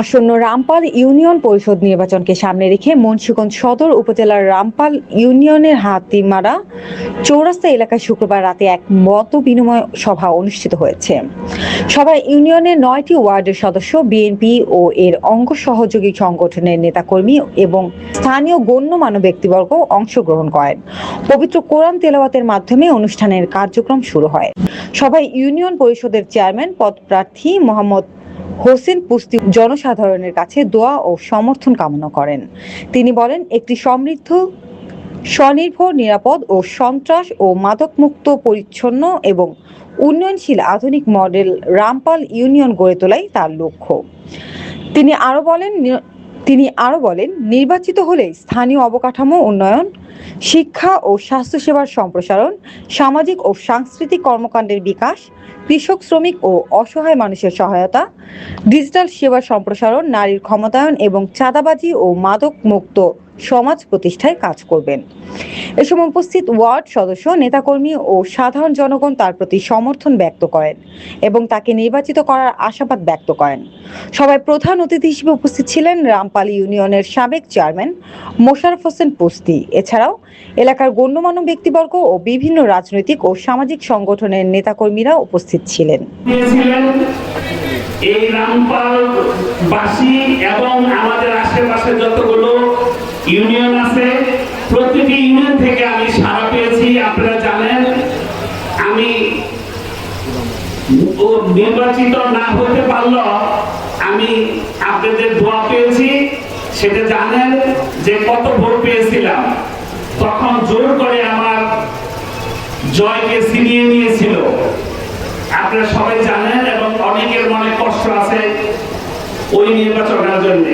আসন্ন রামপাল ইউনিয়ন পরিষদ নির্বাচনকে সামনে রেখে মুন্সিগঞ্জ সদর উপজেলার রামপাল ইউনিয়নের হাতিমারা চৌরাস্তা এলাকায় শুক্রবার রাতে এক মত বিনিময় সভা অনুষ্ঠিত হয়েছে। সভায় ইউনিয়নের 9টি ওয়ার্ডের সদস্য, বিএনপি ও এর অঙ্গ সহযোগী সংগঠনের নেতাকর্মী এবং স্থানীয় গণ্যমান্য ব্যক্তিবর্গ অংশগ্রহণ করেন। পবিত্র কোরআন তেলাওয়াতের মাধ্যমে অনুষ্ঠানের কার্যক্রম শুরু হয়। সভায় ইউনিয়ন পরিষদের চেয়ারম্যান পদপ্রার্থী মোহাম্মদ হোসেন পুস্তি জনসাধারণের কাছে দোয়া ও সমর্থন কামনা করেন। তিনি বলেন, একটি সমৃদ্ধ, স্বনির্ভর, নিরাপদ ও সন্ত্রাস ও মাদকমুক্ত, পরিচ্ছন্ন এবং উন্নয়নশীল আধুনিক মডেল রামপাল ইউনিয়ন গড়ে তোলাই তার লক্ষ্য। তিনি আরো বলেন, নির্বাচিত হলে স্থানীয় অবকাঠামো উন্নয়ন, শিক্ষা ও স্বাস্থ্যসেবার সম্প্রসারণ, সামাজিক ও সাংস্কৃতিক কর্মকাণ্ডের বিকাশ, কৃষক, শ্রমিক ও অসহায় মানুষের সহায়তা, ডিজিটাল সেবার সম্প্রসারণ, নারীর ক্ষমতায়ন এবং চাঁদাবাজি ও মাদক মুক্ত সমাজ প্রতিষ্ঠায় কাজ করবেন। এ সময় উপস্থিত ওয়ার্ড সদস্য, নেতাকর্মী ও সাধারণ জনগণ তার প্রতি সমর্থন ব্যক্ত করেন এবং তাকে নির্বাচিত করার আশাবাদ ব্যক্ত করেন। সভায় প্রধান অতিথি হিসেবে উপস্থিত ছিলেন রামপাল ইউনিয়নের সাবেক চেয়ারম্যান মোশাররফ হোসেন পুস্তি। এছাড়াও এলাকার গণ্যমান্য ব্যক্তিবর্গ ও বিভিন্ন রাজনৈতিক ও সামাজিক সংগঠনের নেতাকর্মীরা উপস্থিত ছিলেন। এই রামপালবাসী এবং আমাদের আশেপাশে যতগুলো ইউনিয়ন আছে, প্রতিটি ইউনিয়ন থেকে আমি সাড়া পেয়েছি। আপনারা জানেন, আমি নির্বাচিত না হতে পারলেও আমি আপনাদের দোয়া পেয়েছি। সেটা জানেন যে কত ভোট পেয়েছিলাম। তখন জোর করে আমার জয়কে ছিনিয়ে নিয়েছিল, আপনারা সবাই জানেন, এবং অনেকের মনে কষ্ট আছে ওই নির্বাচনের জন্য।